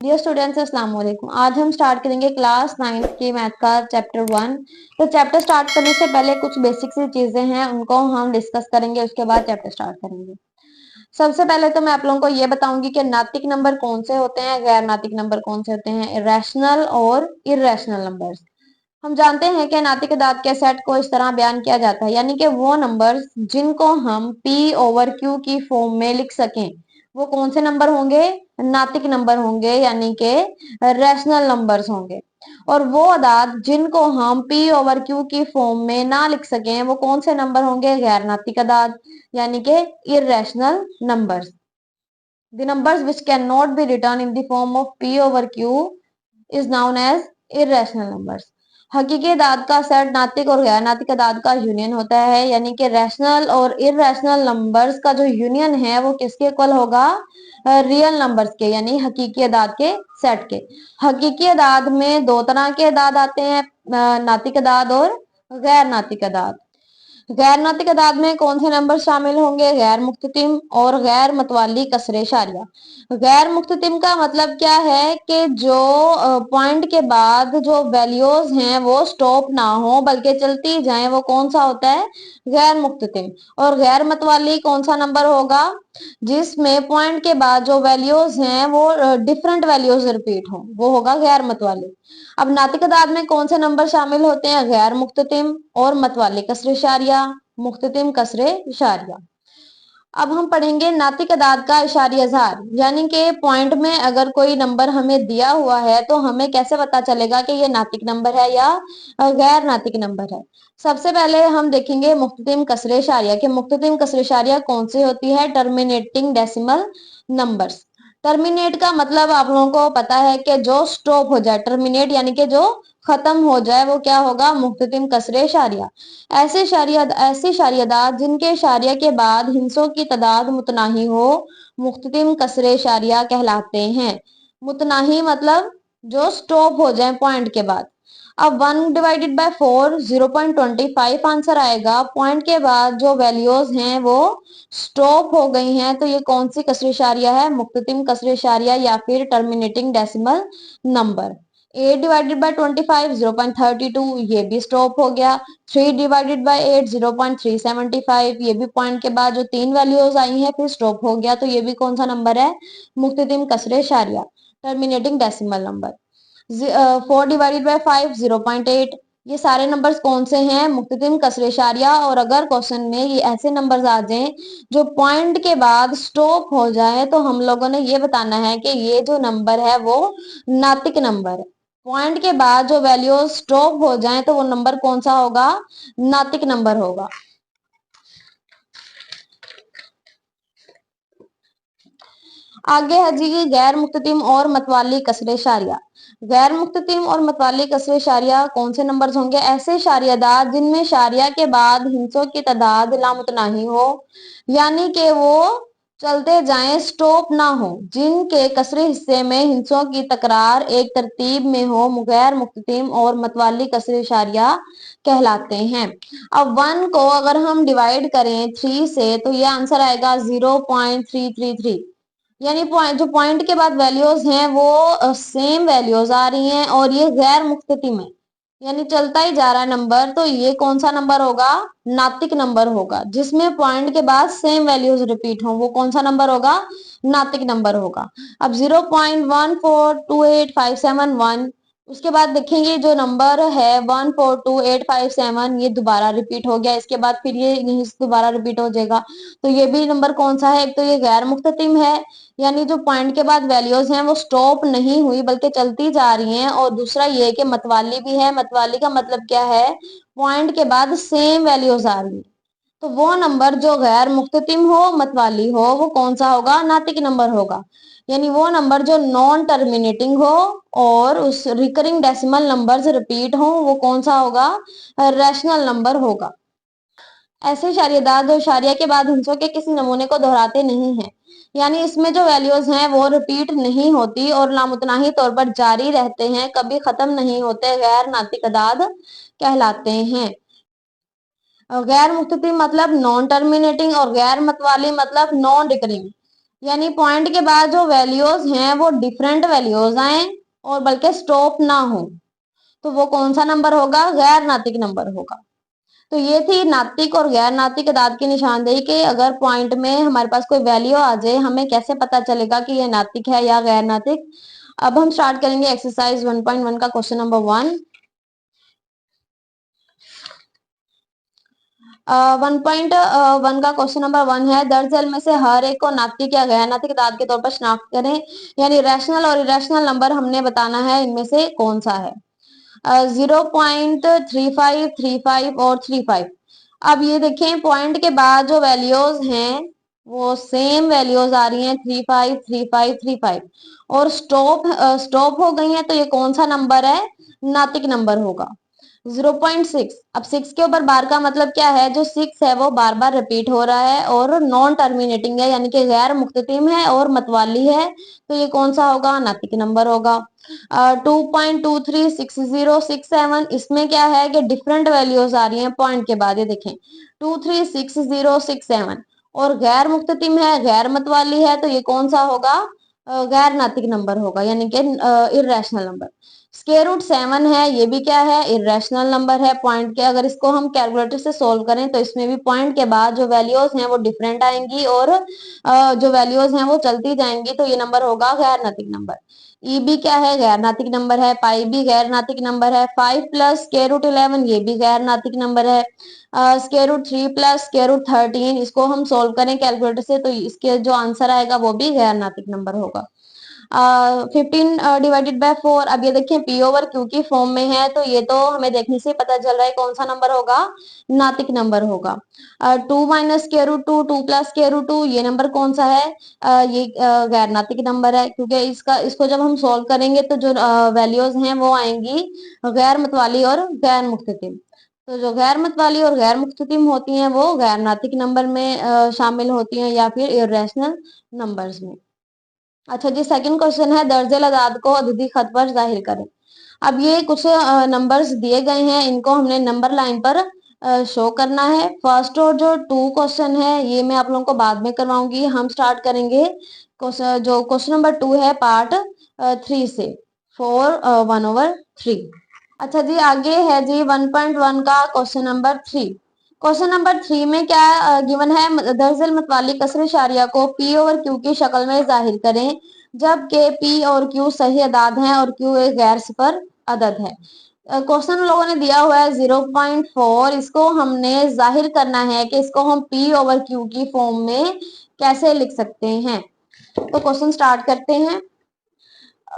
Dear students अस्सलाम वालेकुम। आज हम स्टार्ट करेंगे क्लास 9 की मैथ का चैप्टर 1। तो चैप्टर स्टार्ट करने से पहले कुछ बेसिक सी चीजें हैं, उनको हम डिस्कस करेंगे, उसके बाद चैप्टर स्टार्ट करेंगे। सबसे पहले तो मैं आप लोगों को ये बताऊंगी कि नातिक नंबर कौन से होते हैं, गैर नातिक नंबर कौन से होते हैं, इरेशनल और इरेशनल नंबर्स। हम जानते हैं कि नातिक दाद के सेट को इस तरह बयान किया जाता है, यानी कि वो नंबर्स जिनको हम P ओवर Q की फॉर्म में लिख सकें वो कौन से नंबर होंगे, नातिक नंबर होंगे, यानी कि रैशनल नंबर्स होंगे। और वो अदाद जिनको हम P ओवर Q की फॉर्म में ना लिख सकें वो कौन से नंबर होंगे, गैर नातिक अदाद, यानी कि irrational numbers. The numbers which cannot be written in the form of P over Q is known as irrational numbers। हकीकी अदाद का सेट नातिक और गैर नातिक अदाद का यूनियन होता है, यानी कि रैशनल और इरेशनल नंबर्स का जो यूनियन है वो किसके इक्वल होगा, रियल नंबर्स के, यानी हकीकी अदाद के सेट के। हकीकी अदाद में दो तरह के अदाद आते हैं, नातिक अदाद और गैर नातिक अदाद। गैर नातिक अदाद में कौन से नंबर शामिल होंगे, गैर मुख्ततिम और गैर मतवाली कसरे शारिया। गैर मुख्ततिम का मतलब क्या है कि जो पॉइंट के बाद जो वैल्यूज हैं वो स्टॉप ना हो बल्कि चलती जाएं, वो कौन सा होता है, गैर मुख्ततिम। और गैर मतवाली कौन सा नंबर होगा, जिसमें पॉइंट के बाद जो वैल्यूज हैं वो डिफरेंट वैल्यूज रिपीट हो, वो होगा गैर मतवाली। अब नातिक अदाद में कौन से नंबर शामिल होते हैं, गैर मुख्ततिम और मतवाली कसरे इशारिया, मुख्ततिम कसरे इशारिया। अब हम पढ़ेंगे नातिक अदाद का इशारी अजहार, यानी कि पॉइंट में अगर कोई नंबर हमें दिया हुआ है तो हमें कैसे पता चलेगा कि ये नातिक नंबर है या गैर नातिक नंबर है। सबसे पहले हम देखेंगे मुख्ततिम कसरे इशारिया कि मुख्ततिम कसरे इशारिया कौन सी होती है, टर्मिनेटिंग डेसिमल नंबर्स। टर्मिनेट का मतलब आप लोगों को पता है कि जो स्टॉप हो जाए, टर्मिनेट यानी कि जो खत्म हो जाए, वो क्या होगा, मुख्ततिम कसरे इशारिया। ऐसे शारियादात जिनके शारिया के बाद हिंसों की तादाद मुतनाही हो, मुख्ततिम कसरे इशारिया कहलाते हैं। मुतनाही मतलब जो स्टॉप हो जाए पॉइंट के बाद। अब 1 डिवाइडेड बाय 4 0.25 आंसर आएगा। पॉइंट के बाद जो वैल्यूज हैं वो स्टॉप हो गई हैं, तो ये कौन सी कसरे इशारिया है, मुख्ततिम कसरे इशारिया या फिर terminating decimal number. 8 divided by 25 0.32, ये भी स्टॉप हो गया। 3 डिवाइडेड बाय 8 0.375, ये भी पॉइंट के बाद जो तीन वैल्यूज आई हैं फिर स्टॉप हो गया, तो ये भी कौन सा नंबर है, मुख्ततिम कसरे इशारिया, terminating decimal number. 4 divided by 5 0.8, ये सारे नंबर्स कौन से हैं, मुख्ततिम कसरे इशारिया। और अगर क्वेश्चन में ये ऐसे नंबर्स आ जाएं जो पॉइंट के बाद स्टॉप हो जाए तो हम लोगों ने ये बताना है कि ये जो नंबर है वो नातिक नंबर है। पॉइंट के बाद जो वैल्यू स्टॉप हो जाए तो वो नंबर कौन सा होगा, नातिक नंबर होगा। आगे है जी गैर मुख्ततिम और मतवाली कसरे शारिया। गैर मुख्ततिम और मतवाली कसरे शारिया कौन से नंबर्स होंगे, ऐसे शारियादात जिनमें शारिया के बाद हिंसों की तादाद लामुतनाही हो, यानी कि वो चलते जाएं, स्टॉप ना हो, जिनके कसरे हिस्से में हिंसों की तकरार एक तरतीब में हो, गैर मुख्ततिम और मतवाली कसरे शारिया कहलाते हैं। अब 1 को अगर हम डिवाइड करें 3 से तो ये आंसर आएगा 0.333, यानी जो पॉइंट के बाद वैल्यूज हैं वो सेम वैल्यूज आ रही हैं और ये गैर मुख्ततिम है, यानी चलता ही जा रहा है नंबर, तो ये कौन सा नंबर होगा, नातिक नंबर होगा। जिसमें पॉइंट के बाद सेम वैल्यूज रिपीट हो वो कौन सा नंबर होगा, नातिक नंबर होगा। अब 0.1428571, उसके बाद देखेंगे जो नंबर है 142,857, ये दोबारा रिपीट हो गया, इसके बाद फिर ये यहीं से दोबारा रिपीट हो जाएगा, तो ये भी नंबर कौन सा है, एक तो ये गैर मुख्ततिम है, यानी जो पॉइंट के बाद वैल्यूज हैं वो स्टॉप नहीं हुई बल्कि चलती जा रही हैं, और दूसरा ये कि मतवाली भी है। मतवाली का मतलब क्या है, पॉइंट के बाद सेम वैल्यूज आ रही है, तो वो नंबर जो गैर मुख्ततिम हो, मतवाली हो, वो कौन सा होगा, नातिक नंबर होगा। यानी वो नंबर जो नॉन टर्मिनेटिंग हो और उस रिकरिंग डेसिमल नंबर्स रिपीट हो वो कौन सा होगा, रैशनल नंबर होगा। ऐसे शारियादात जो शारिया के बाद हिंसों के किसी नमूने को दोहराते नहीं हैं, यानी इसमें जो वैल्यूज हैं वो रिपीट नहीं होती और लामुतनाही तौर पर जारी रहते हैं, कभी खत्म नहीं होते, गैर नातिक अदाद कहलाते हैं। गैर मुख्ततिम मतलब नॉन टर्मिनेटिंग और गैर मतवाली मतलब नॉन रिकरिंग, यानी पॉइंट के बाद जो वैल्यूज हैं वो डिफरेंट वैल्यूज आए और बल्कि स्टॉप ना हो, तो वो कौन सा नंबर होगा? गैर नातिक नंबर होगा। तो ये थी नातिक और गैर नातिक अदाद की निशानदेही कि अगर पॉइंट में हमारे पास कोई वैल्यू आ जाए हमें कैसे पता चलेगा कि ये नातिक है या गैर नातिक। अब हम स्टार्ट करेंगे एक्सरसाइज 1.1 का क्वेश्चन नंबर 1। 1.1 का क्वेश्चन नंबर 1 है, दर्जल में से हर एक को नातिक या गैर नातिक दाद के तौर पर शनाख्त करें। यानी रैशनल और इरेशनल नंबर हमने बताना है, इनमें से कौन सा है। 0.35, 35 और 35। अब ये देखें पॉइंट के बाद जो वैल्यूज हैं वो सेम वैल्यूज आ रही हैं, 35, 35, 35 और स्टॉप हो गई हैं, तो ये कौन सा नंबर है? नातिक नंबर होगा। 0.6, अब 6 के ऊपर बार का मतलब क्या है? जो 6 है वो बार बार रिपीट हो रहा है और नॉन टर्मिनेटिंग है, यानी कि गैर मुख्ततिम है और मतवाली है, तो ये कौन सा होगा? नातिक नंबर होगा। 2.236067, इसमें क्या है कि डिफरेंट वैल्यूज आ रही हैं पॉइंट के बाद, ये देखें 236067 और गैर मुख्ततिम है, गैर मतवाली है, तो ये कौन सा होगा? गैर नातिक नंबर होगा, यानी कि इर्रेशनल नंबर। स्क्वायर रूट 7 है, ये भी क्या है? इरेशनल नंबर है पॉइंट के। अगर इसको हम कैलकुलेटर से सोल्व करें तो इसमें भी पॉइंट के बाद जो वैल्यूज हैं वो डिफरेंट आएंगी और जो वैल्यूज हैं वो चलती जाएंगी, तो ये नंबर होगा गैर नातिक नंबर। ई भी क्या है? गैर नातिक नंबर है। पाई भी गैर नातिक नंबर है। 5 प्लस स्क्वायर रूट 11, ये भी गैर नातिक नंबर है। Square root 3 plus square root 13, इसको हम सोल्व करें कैलकुलेटर से तो इसके जो आंसर आएगा वो भी गैर नातिक नंबर होगा। 15 डिवाइडेड बाय 4। अब ये देखिए पी ओवर क्यू की फॉर्म में है, तो ये तो हमें देखने से पता चल रहा है कौन सा नंबर होगा? नातिक नंबर होगा। 2 - square root 2, 2 plus square root 2, ये नंबर कौन सा है? ये गैर नातिक नंबर है, क्योंकि इसको जब हम सॉल्व करेंगे तो जो वैल्यूज हैं वो आएंगी गैर मतवाली और गैर मुख्ततिम। तो जो गैर मतवाली और गैर मुख्ततिम होती हैं वो गैर नातिक नंबर में शामिल होती हैं या फिर इर्रेशनल नंबर्स में। अच्छा जी, सेकंड क्वेश्चन है, दर्जे अदाद को अददी खत पर जाहिर करें। अब ये कुछ नंबर्स दिए गए हैं, इनको हमने नंबर लाइन पर शो करना है। फर्स्ट और जो 2 क्वेश्चन है ये मैं आप लोगों को बाद में करवाऊंगी। हम स्टार्ट करेंगे जो क्वेश्चन नंबर 2 है पार्ट 3 से, 4 1/3। अच्छा जी, आगे है जी 1.1 का क्वेश्चन नंबर 3। क्वेश्चन नंबर 3 में क्या गिवन है? दर्जल मतवाली कसर शारिया को पी ओवर क्यू की शक्ल में जाहिर करें, जबकि पी और क्यू सही अदाद हैं और क्यू एक गैर सिफर अदद है। क्वेश्चन लोगों ने दिया हुआ है 0.4, इसको हमने जाहिर करना है कि इसको हम पी ओवर क्यू की फॉर्म में कैसे लिख सकते हैं। तो क्वेश्चन स्टार्ट करते हैं।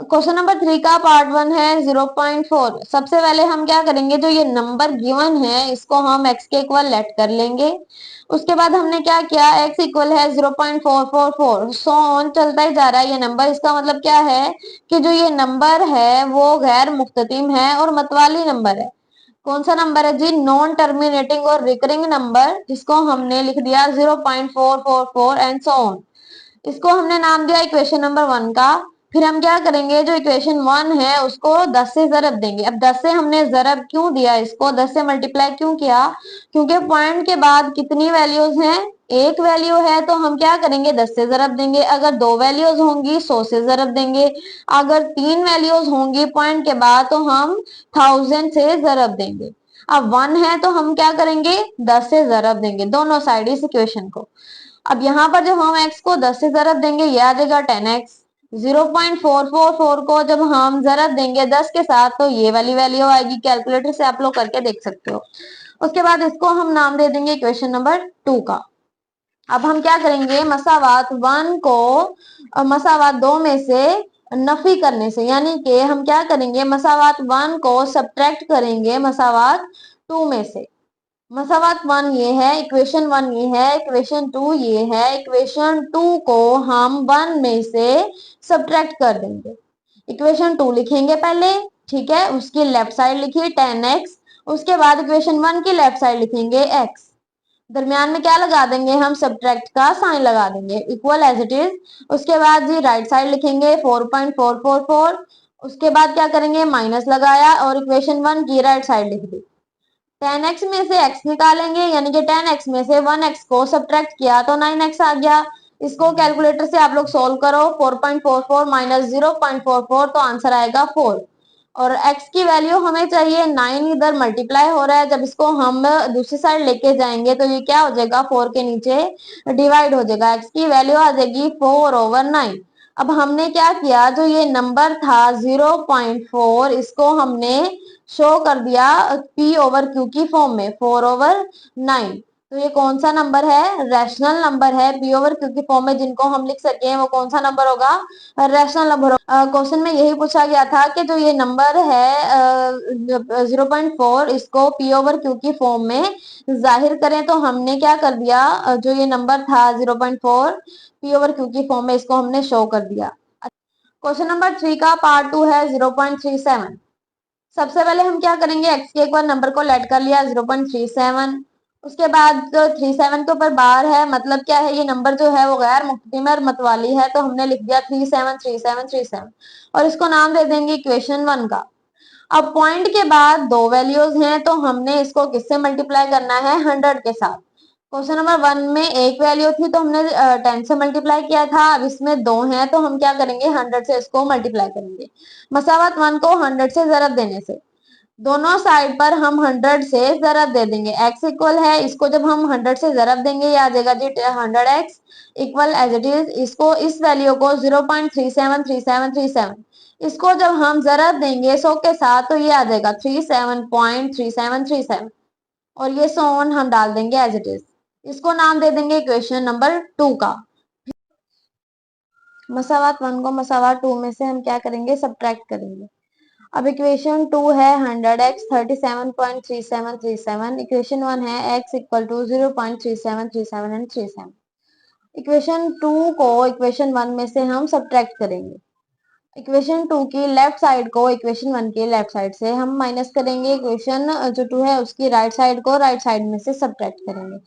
क्वेश्चन नंबर 3 का पार्ट 1 है 0.4। सबसे पहले हम क्या करेंगे, जो ये नंबर गिवन है इसको हम x के इक्वल लेट कर लेंगे। उसके बाद हमने क्या किया, x इक्वल है 0.444, सो ऑन चलता ही जा रहा है ये नंबर। इसका मतलब क्या है कि जो ये नंबर है वो गैर मुख्ततिम है और मतवाली नंबर है। कौन सा नंबर है जी? नॉन टर्मिनेटिंग और रिकरिंग नंबर, जिसको हमने लिख दिया 0.444 एंड सो ऑन। इसको हमने नाम दिया इक्वेशन नंबर 1 का। फिर हम क्या करेंगे, जो इक्वेशन 1 है उसको 10 से जरब देंगे। अब 10 से हमने जरब क्यों दिया, इसको 10 से मल्टीप्लाई क्यों किया? क्योंकि पॉइंट के बाद कितनी वैल्यूज हैं? एक वैल्यू है, तो हम क्या करेंगे, 10 से जरब देंगे। अगर 2 वैल्यूज होंगी 100 से जरब देंगे। अगर 3 वैल्यूज होंगी पॉइंट के बाद तो हम 1000 से जरब देंगे। अब 1 है तो हम क्या करेंगे, 10 से जरब देंगे दोनों साइड इस इक्वेशन को। अब यहाँ पर जब हम x को 10 से जरब देंगे ये आ जाएगा 10x। 0.444 को जब हम जरब देंगे 10 के साथ तो ये वाली वैल्यू आएगी। कैलकुलेटर से आप लोग करके देख सकते हो। उसके बाद इसको हम नाम दे देंगे इक्वेशन नंबर 2 का। अब हम क्या करेंगे, मसावात 1 को मसावात 2 में से नफी करने से, यानी कि हम क्या करेंगे, मसावात 1 को सब्ट्रैक्ट करेंगे मसावात 2 में से। मसावात 1 ये है, इक्वेशन 1 ये है, इक्वेशन 2 ये है। इक्वेशन 2 को हम 1 में से सब्ट्रैक्ट कर देंगे। इक्वेशन 2 लिखेंगे पहले, ठीक है, उसकी लेफ्ट साइड लिखिए 10x। उसके बाद इक्वेशन 1 की लेफ्ट साइड लिखेंगे x। दरमियान में क्या लगा देंगे, हम सब्ट्रैक्ट का साइन लगा देंगे, इक्वल एज इट इज। उसके बाद जी राइट साइड लिखेंगे 4.444। उसके बाद क्या करेंगे, माइनस लगाया और इक्वेशन 1 की राइट साइड लिख दी। 10x में से x निकालेंगे, यानी कि 10x में से 1x को सब्ट्रैक्ट किया तो 9x आ गया। इसको कैलकुलेटर से आप लोग सोल्व करो। 4.44 माइनस 0.44 तो आंसर आएगा 4। और x की वैल्यू हमें चाहिए 9, इधर मल्टीप्लाई हो रहा है, जब इसको हम दूसरी साइड लेके जाएंगे तो ये क्या हो जाएगा, 4 के नीचे डिवाइड हो जाएगा। x की वैल्यू आ जाएगी 4/9। अब हमने क्या किया, जो ये नंबर था 0.4, इसको हमने शो कर दिया p/q की फॉर्म में 4/9। तो ये कौन सा नंबर है, रैशनल नंबर है। p/q की फॉर्म में जिनको हम लिख सके वो कौन सा नंबर होगा, रैशनल नंबर। क्वेश्चन में यही पूछा गया था कि जो ये नंबर है 0.4, इसको p/q की फॉर्म में जाहिर करें। तो हमने क्या कर दिया, जो ये नंबर था 0.4 p/q की फॉर्म में, इसको हमने शो कर दिया। क्वेश्चन नंबर 3 का पार्ट 2 है 0.37। सबसे पहले हम क्या करेंगे, x के एक बार नंबर को लेट कर लिया 0.37, उसके बाद जो 37 के ऊपर बार है, मतलब क्या है, ये नंबर जो है वो गैर मुख्तमर मतवाली है, तो हमने लिख दिया 373737 और इसको नाम दे देंगे इक्वेशन 1 का। अब पॉइंट के बाद दो वैल्यूज हैं, तो हमने इसको किससे मल्टीप्लाई करना है, 100 के साथ। क्वेश्चन नंबर 1 में एक वैल्यू थी तो हमने 10 से मल्टीप्लाई किया था, अब इसमें दो हैं तो हम क्या करेंगे, 100 से इसको मल्टीप्लाई करेंगे। मसावत 1 को 100 से जरब देने से दोनों साइड पर हम 100 से जरब दे देंगे। x इक्वल है, इसको जब हम 100 से जरब देंगे ये आ जाएगा जी 100x equal as it is, इसको इस वैल्यू को 0.373737, इसको जब हम जरब देंगे 100 के साथ तो ये आ जाएगा 37.3737 और ये सोन हम डाल देंगे एज इट इज। इसको नाम दे देंगे इक्वेशन नंबर 2 का। मसावात 1 को मसावात 2 में से हम क्या करेंगे, सब्ट्रैक्ट करेंगे। अब इक्वेशन 2 है 100x 37.3737, इक्वेशन 1 है x equal to 0.3737 and 37। Equation 2 को इक्वेशन 1 में से हम सब्ट्रैक्ट करेंगे। इक्वेशन 2 की लेफ्ट साइड को इक्वेशन 1 के लेफ्ट साइड से हम माइनस करेंगे, इक्वेशन जो 2 है उसकी राइट साइड को राइट साइड में से सब्ट्रैक्ट करेंगे।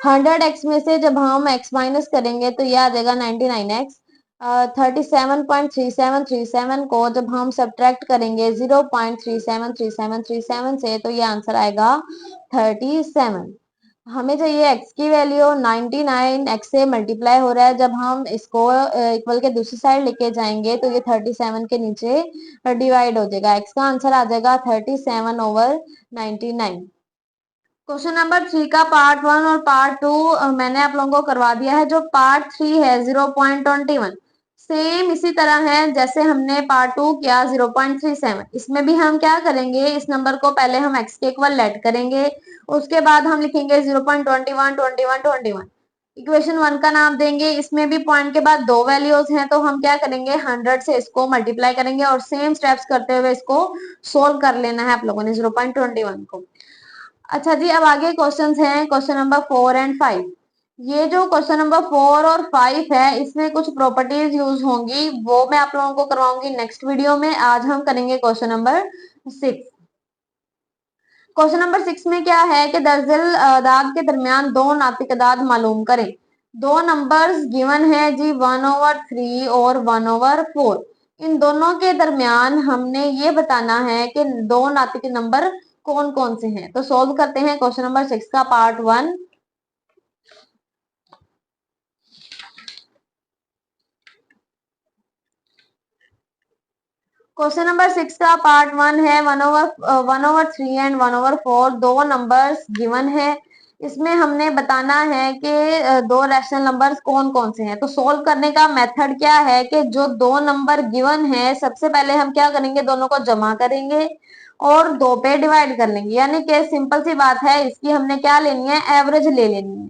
100x में से जब हम x माइनस करेंगे तो यह आ जाएगा 99x। 37.3737 को जब हम सब्ट्रैक्ट करेंगे 0.373737 से तो ये आंसर आएगा 37। हमें चाहिए x की वैल्यू, 99 x से मल्टीप्लाई हो रहा है, जब हम इसको इक्वल के दूसरी साइड लेके जाएंगे तो ये 37 के नीचे डिवाइड हो जाएगा। x का आंसर आ जाएगा 37/99। क्वेश्चन नंबर 3 का पार्ट 1 और पार्ट 2 मैंने आप लोगों को करवा दिया है। जो पार्ट 3 है 0.21 सेम इसी तरह है जैसे हमने पार्ट 2 किया 0.37। इसमें भी हम क्या करेंगे, इस नंबर को पहले हम x के इक्वल लेट करेंगे, उसके बाद हम लिखेंगे 0.21 इक्वेशन 1 का नाम देंगे। इसमें भी पॉइंट के बाद दो वैल्यूज हैं तो हम क्या करेंगे, 100 से इसको मल्टीप्लाई करेंगे और सेम स्टेप्स करते हुए इसको सोल्व कर लेना है आप लोगों ने 0.21 को। अच्छा जी, अब आगे क्वेश्चंस हैं, क्वेश्चन नंबर 4 एंड 5। ये जो क्वेश्चन नंबर 4 और 5 है इसमें कुछ प्रॉपर्टीज यूज होंगी, वो मैं आप लोगों को करवाऊंगी नेक्स्ट वीडियो में। आज हम करेंगे क्वेश्चन नंबर 6। क्वेश्चन नंबर 6 में क्या है कि दर्जल दाद के दरमियान दो नातिक दाद मालूम करें। दो नंबर्स गिवन है जी 1/3 और 1/4। इन दोनों के दरमियान हमने ये बताना है कि दो नातिक नंबर कौन कौन से हैं। तो सॉल्व करते हैं क्वेश्चन नंबर 6 का पार्ट 1। क्वेश्चन नंबर 6 का पार्ट 1 है 1/3 एंड 1/4 दो नंबर्स गिवन है। इसमें हमने बताना है कि दो रैशनल नंबर्स कौन कौन से हैं। तो सोल्व करने का मेथड क्या है कि जो दो नंबर गिवन है सबसे पहले हम क्या करेंगे, दोनों को जमा करेंगे और दो पे डिवाइड कर लेंगे। यानी कि सिंपल सी बात है, इसकी हमने क्या लेनी है, एवरेज ले लेनी है।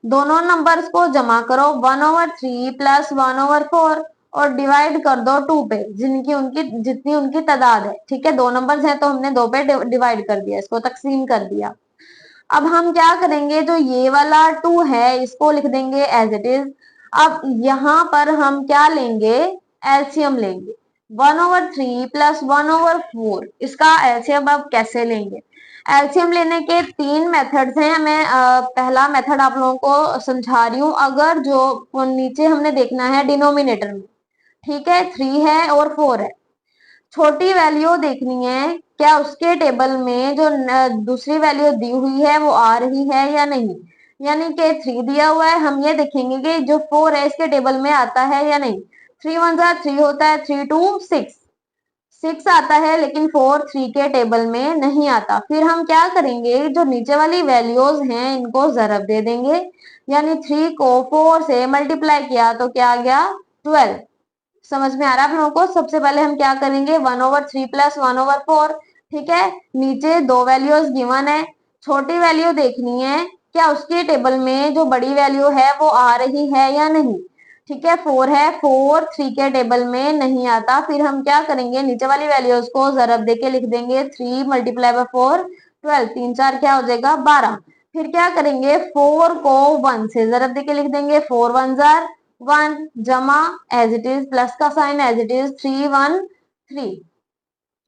दोनों नंबर्स को जमा करो 1/3 प्लस 1/4 और डिवाइड कर दो 2 पे, जितनी उनकी तादाद है। ठीक है, दो नंबर्स हैं तो हमने दो पे डिवाइड कर दिया, इसको तकसीम कर दिया। अब हम क्या करेंगे, जो ये वाला 2 है इसको लिख देंगे एज इट इज। अब यहाँ पर हम क्या लेंगे, एलसीएम लेंगे। 1/3 प्लस 1/4 इसका एलसीएम अब कैसे लेंगे। एलसीएम लेने के तीन मेथड्स हैं। मैं पहला मेथड आप लोगों को समझा रही हूँ। अगर जो नीचे हमने देखना है डिनोमिनेटर में, ठीक है, 3 है और 4 है, छोटी वैल्यू देखनी है क्या उसके टेबल में जो दूसरी वैल्यू दी हुई है वो आ रही है या नहीं। यानी कि 3 दिया हुआ है, हम ये देखेंगे कि जो 4 है इसके टेबल में आता है या नहीं। 3 1 जा 3 होता है, 3 2 6, 6 आता है, लेकिन 4 3 के टेबल में नहीं आता। फिर हम क्या करेंगे, जो नीचे वाली वैल्यूज हैं इनको जरब दे देंगे, यानी 3 को 4 से मल्टीप्लाई किया तो क्या आ गया 12। समझ में आ रहा है आप लोगों को। सबसे पहले हम क्या करेंगे, 1/3 प्लस 1/4। ठीक है, नीचे दो वैल्यूज गिवन है, छोटी वैल्यू देखनी है क्या उसके टेबल में जो बड़ी वैल्यू है वो आ रही है या नहीं। ठीक है, 4 है, 4 3 के टेबल में नहीं आता। फिर हम क्या करेंगे, नीचे वाली वैल्यूज को जरब देके लिख देंगे, 3 मल्टीप्लाई बाय 4 12, 3 4 क्या हो जाएगा 12। फिर क्या करेंगे, 4 को 1 से जरब देके लिख देंगे, 4 1 जार 1 जमा एज इट इज, प्लस का साइन एज इट इज, 3 1 3।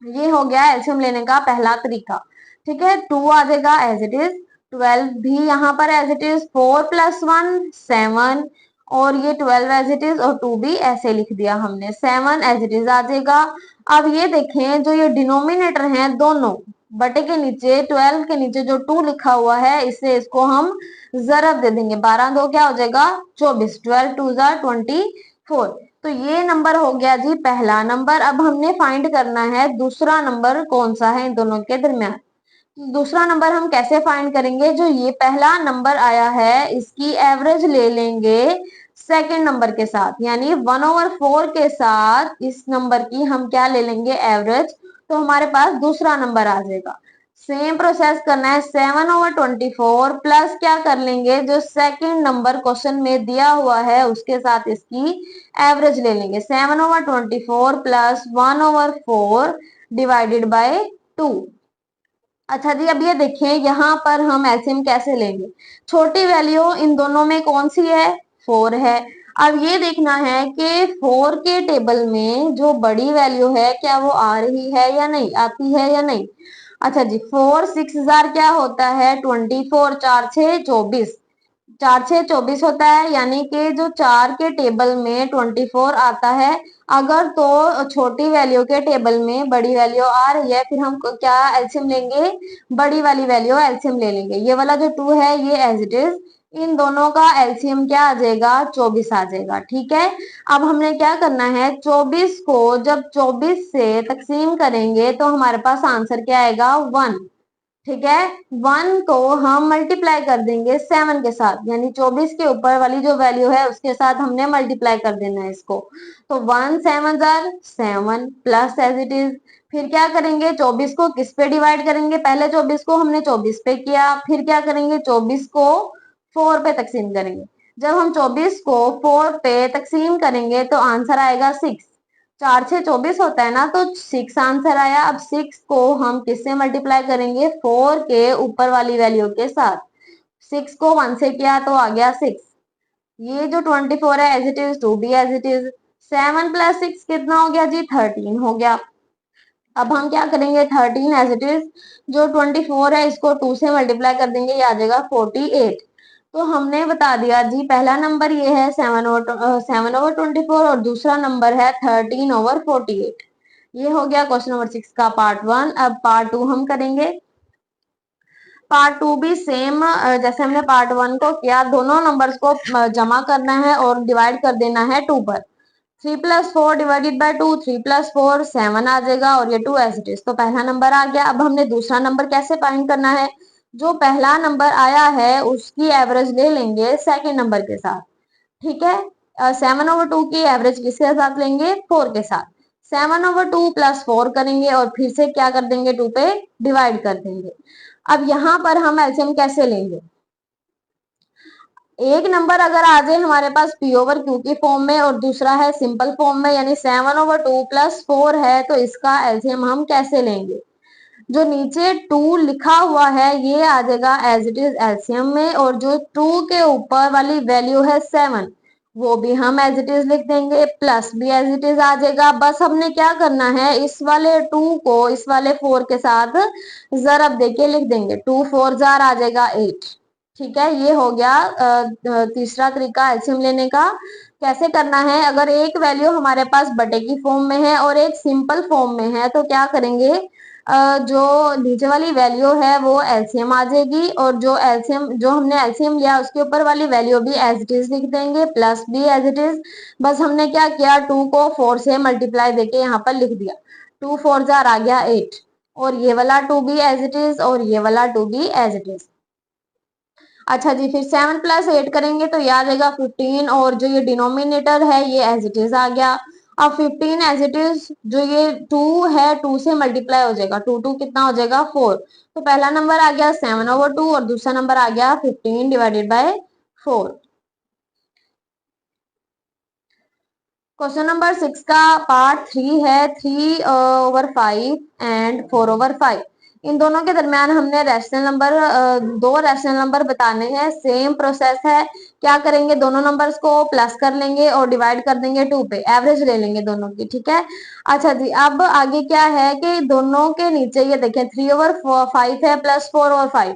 ये हो गया एलसीएम लेने का पहला तरीका। ठीक है, 2 आ जाएगा एज इट इज, 12 भी यहाँ पर एज इट इज, 4 प्लस 1 7, और ये 12 एज इट इज, और 2 भी ऐसे लिख दिया हमने, 7 एज इट इज आ जाएगा। अब ये देखें, जो ये डिनोमिनेटर है दोनों, बटे के नीचे 12 के नीचे जो 2 लिखा हुआ है, इससे इसको हम जरब दे देंगे, 12 2 क्या हो जाएगा 24, 12 2 जा 24। तो ये नंबर हो गया जी पहला नंबर। अब हमने फाइंड करना है दूसरा नंबर कौन सा है इन दोनों के दरमियान। दूसरा नंबर हम कैसे फाइंड करेंगे, जो ये पहला नंबर आया है इसकी एवरेज ले लेंगे सेकंड नंबर के साथ, यानी 1/4 के साथ इस नंबर की हम क्या ले लेंगे एवरेज, तो हमारे पास दूसरा नंबर आ जाएगा। सेम प्रोसेस करना है, 7/24 प्लस क्या कर लेंगे, जो सेकंड नंबर क्वेश्चन में दिया हुआ है उसके साथ इसकी एवरेज ले लेंगे, 7/24 प्लस 1/4 डिवाइडेड बाय 2। अच्छा जी, अब ये देखें यहाँ पर हम एलसीएम कैसे लेंगे। छोटी वैल्यू इन दोनों में कौन सी है, 4 है। अब ये देखना है कि 4 के टेबल में जो बड़ी वैल्यू है क्या वो आ रही है या नहीं, आती है या नहीं। अच्छा जी, 4 6 हजार क्या होता है 24, 4 6 24, 4 6 24 होता है, यानी कि जो 4 के टेबल में 24 आता है। अगर तो छोटी वैल्यू के टेबल में बड़ी वैल्यू आ रही है, फिर हम क्या एलसीएम लेंगे, बड़ी वाली वैल्यू एलसीएम ले लेंगे। ये वाला जो 2 है ये एज इट इज, इन दोनों का एलसीएम क्या आ जाएगा 24 आ जाएगा। ठीक है, अब हमने क्या करना है, 24 को जब 24 से तकसीम करेंगे तो हमारे पास आंसर क्या आएगा 1। ठीक है, 1 को हम मल्टीप्लाई कर देंगे 7 के साथ, यानी 24 के ऊपर वाली जो वैल्यू है उसके साथ हमने मल्टीप्लाई कर देना है इसको। तो 1 7 जार 7 प्लस एज इट इज। फिर क्या करेंगे, 24 को किस पे डिवाइड करेंगे, पहले 24 को हमने 24 पे किया, फिर क्या करेंगे 24 को 4 पे तकसीम करेंगे। जब हम 24 को 4 पे तकसीम करेंगे तो आंसर आएगा 6। 4 6 24 होता है ना, तो 6 आंसर आया। अब 6 को हम किससे मल्टीप्लाई करेंगे, 4 के ऊपर वाली वैल्यू के साथ। 6 को 1 से किया तो आ गया 6। ये जो 24 है एज इट इज, 2 भी एज इट इज, 7 प्लस 6 कितना हो गया जी 13 हो गया। अब हम क्या करेंगे, 13 एज इट इज, जो 24 है इसको 2 से मल्टीप्लाई कर देंगे, ये आ जाएगा 48। तो हमने बता दिया जी पहला नंबर ये है 7/24, और दूसरा नंबर है 13/48। ये हो गया क्वेश्चन नंबर 6 का पार्ट 1। अब पार्ट 2 हम करेंगे। पार्ट 2 भी सेम जैसे हमने पार्ट 1 को किया, दोनों नंबर्स को जमा करना है और डिवाइड कर देना है 2 पर। 3 प्लस 4 डिवाइडेड बाय 2, 3 प्लस 4 7 आ जाएगा, और ये 2 एज इट इज। तो पहला नंबर आ गया। अब हमने दूसरा नंबर कैसे फाइंड करना है, जो पहला नंबर आया है उसकी एवरेज ले लेंगे सेकंड नंबर के साथ। ठीक है, 7/2 की एवरेज किसके साथ लेंगे, 4 के साथ। 7/2 प्लस 4 करेंगे और फिर से क्या कर देंगे 2 पे डिवाइड कर देंगे। अब यहाँ पर हम एलसीएम कैसे लेंगे, एक नंबर अगर आ जाए हमारे पास p/q की फॉर्म में और दूसरा है सिंपल फॉर्म में, यानी 7/2 प्लस 4 है, तो इसका एलसीएम हम कैसे लेंगे। जो नीचे 2 लिखा हुआ है ये आ जाएगा एज इट इज एलसीएम में, और जो 2 के ऊपर वाली वैल्यू है 7 वो भी हम एज इट इज लिख देंगे, प्लस भी एज इट इज आ जाएगा। बस हमने क्या करना है, इस वाले 2 को इस वाले 4 के साथ जरब देके लिख देंगे, 2 4 जार आ जाएगा 8। ठीक है, ये हो गया तीसरा तरीका एलसीएम लेने का। कैसे करना है, अगर एक वैल्यू हमारे पास बटे की फॉर्म में है और एक सिंपल फॉर्म में है तो क्या करेंगे, जो नीचे वाली वैल्यू है वो एलसीएम आ जाएगी, और जो एलसीएम जो हमने एलसीएम लिया उसके ऊपर वाली वैल्यू भी एज इट इज लिख देंगे, प्लस भी एज इट इज। बस हमने क्या किया, 2 को 4 से मल्टीप्लाई देके यहाँ पर लिख दिया, 2 4 जार आ गया 8, और ये वाला 2 भी एज इट इज और ये वाला 2 भी एज इट इज। अच्छा जी, फिर 7 प्लस 8 करेंगे तो ये आ जाएगा 15, और जो ये डिनोमिनेटर है ये एज इट इज आ गया। अब 15 एज इट इज, जो ये 2 है 2 से मल्टीप्लाई हो जाएगा, 2 2 कितना हो जाएगा 4। तो पहला नंबर आ गया 7/2 और दूसरा नंबर आ गया 15 डिवाइडेड बाय 4। क्वेश्चन नंबर 6 का पार्ट 3 है, 3/5 एंड 4/5। इन दोनों के दरमियान हमने रैशनल नंबर, दो रैशनल नंबर बताने हैं। सेम प्रोसेस है, क्या करेंगे, दोनों नंबर्स को प्लस कर लेंगे और डिवाइड कर देंगे 2 पे, एवरेज ले लेंगे दोनों की, ठीक है। अच्छा जी, अब आगे क्या है कि दोनों के नीचे ये देखें 3/5 है प्लस 4/5।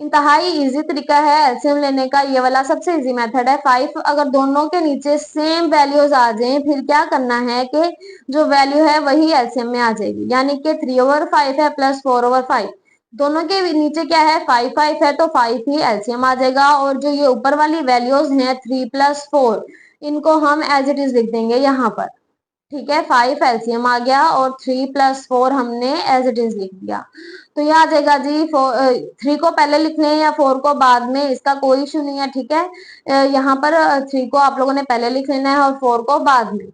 इंतहाई इजी तरीका है एलसीएम लेने का, ये वाला सबसे इजी मेथड है। 5 अगर दोनों के नीचे सेम वैल्यूज आ जाएं, फिर क्या करना है कि जो वैल्यू है वही एलसीएम में आ जाएगी, यानी कि 3/5 है प्लस 4/5, दोनों के नीचे क्या है 5 5 है, तो 5 ही एलसीएम आ जाएगा। और जो ये ऊपर वाली वैल्यूज हैं 3 प्लस 4, इनको हम एज इट इज लिख देंगे यहाँ पर, ठीक है। 5 एलसीएम आ गया और 3 प्लस 4 हमने एज इट इज लिख दिया। तो ये आ जाएगा जी 3 को पहले लिख लें या 4 को बाद में, इसका कोई इशू नहीं है, ठीक है। यहाँ पर 3 को आप लोगों ने पहले लिख लेना है और 4 को बाद में।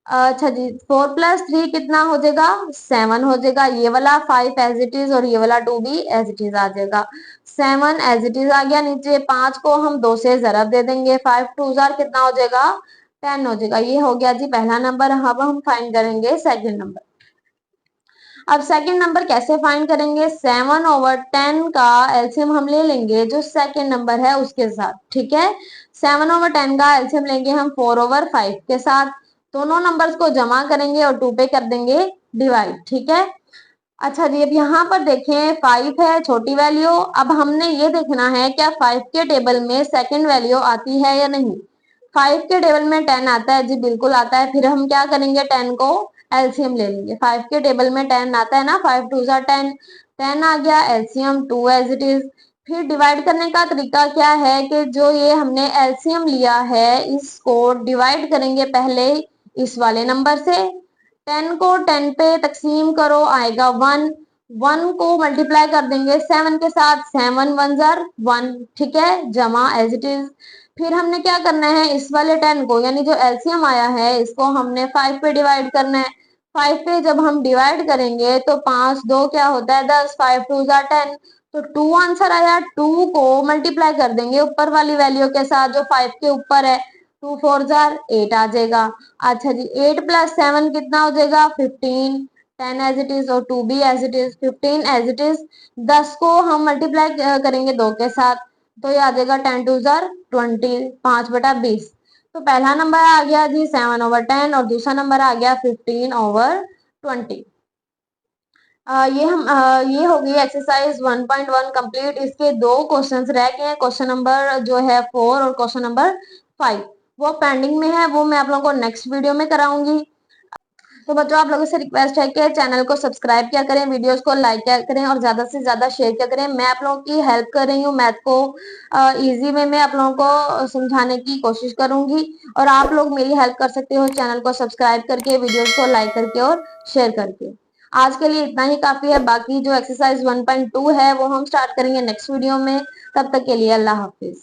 अच्छा जी, 4 प्लस 3 कितना हो जाएगा 7 हो जाएगा। ये वाला 5 एज इट इज और ये वाला 2 भी एज इट इज आ जाएगा। 7 एज इट इज आ गया नीचे, 5 को हम 2 से जरब दे देंगे, 5 2 जार कितना हो जाएगा 10 हो जाएगा। ये हो गया जी पहला नंबर। अब हम फाइंड करेंगे सेकंड नंबर। अब सेकंड नंबर कैसे फाइंड करेंगे, 7/10 का एलसीएम हम ले लेंगे जो सेकंड नंबर है उसके साथ, ठीक है। 7/10 का एलसीएम लेंगे हम 4/5 के साथ, दोनों नंबर्स को जमा करेंगे और 2 पे कर देंगे डिवाइड, ठीक है। अच्छा जी, अब यहाँ पर देखें 5 है छोटी वैल्यू। अब हमने ये देखना है क्या 5 के टेबल में सेकंड वैल्यू आती है या नहीं। 5 के टेबल में 10 आता है जी, बिल्कुल आता है। फिर हम क्या करेंगे, 10 को एलसीएम ले लेंगे। 5 के टेबल में 10 आता है ना, 5 2 जार 10, 10 आ गया, एलसीएम 2 एज इट इज। फिर डिवाइड करने का तरीका क्या है कि जो ये हमने एलसीएम लिया है इसको डिवाइड करेंगे पहले इस वाले नंबर से। 10 को 10 पे तकसीम करो, आएगा 1, 1 को मल्टीप्लाई कर देंगे 7 के साथ, 7 1 जार 1, ठीक है, जमा एज इट इज। फिर हमने क्या करना है, इस वाले 10 को यानी जो एलसीएम आया है इसको हमने 5 पे डिवाइड करना है। 5 पे जब हम डिवाइड करेंगे तो 5 2 क्या होता है 10, 5 2 जार 10, तो 2 आंसर आया। 2 को मल्टीप्लाई कर देंगे ऊपर वाली वैल्यू के साथ जो 5 के ऊपर है, 2 4 जार 8 आ जाएगा। अच्छा जी, 8 प्लस 7 कितना हो जाएगा 15, 10 एज इट इज और 2 भी as it is, 15 as it is. 10 को हम मल्टीप्लाई करेंगे 2 के साथ, तो ये आ जाएगा 10 2 जार 20, 5/20। तो पहला नंबर आ गया जी 7/10 और दूसरा नंबर आ गया 15/20। ये हो गई एक्सरसाइज 1.1 कंप्लीट। इसके दो क्वेश्चंस रह गए हैं, क्वेश्चन नंबर जो है 4 और क्वेश्चन नंबर 5, वो पेंडिंग में है, वो मैं आप लोगों को नेक्स्ट वीडियो में कराऊंगी। तो बच्चों आप लोगों से रिक्वेस्ट है कि चैनल को सब्सक्राइब किया करें, वीडियोस को लाइक किया करें और ज्यादा से ज्यादा शेयर किया करें। मैं आप लोगों की हेल्प कर रही हूँ, मैथ को इजी वे में आप लोगों को समझाने की कोशिश करूंगी, और आप लोग मेरी हेल्प कर सकते हो चैनल को सब्सक्राइब करके, वीडियोस को लाइक करके और शेयर करके। आज के लिए इतना ही काफी है, बाकी जो एक्सरसाइज 1.2 है वो हम स्टार्ट करेंगे नेक्स्ट वीडियो में। तब तक के लिए अल्लाह हाफिज।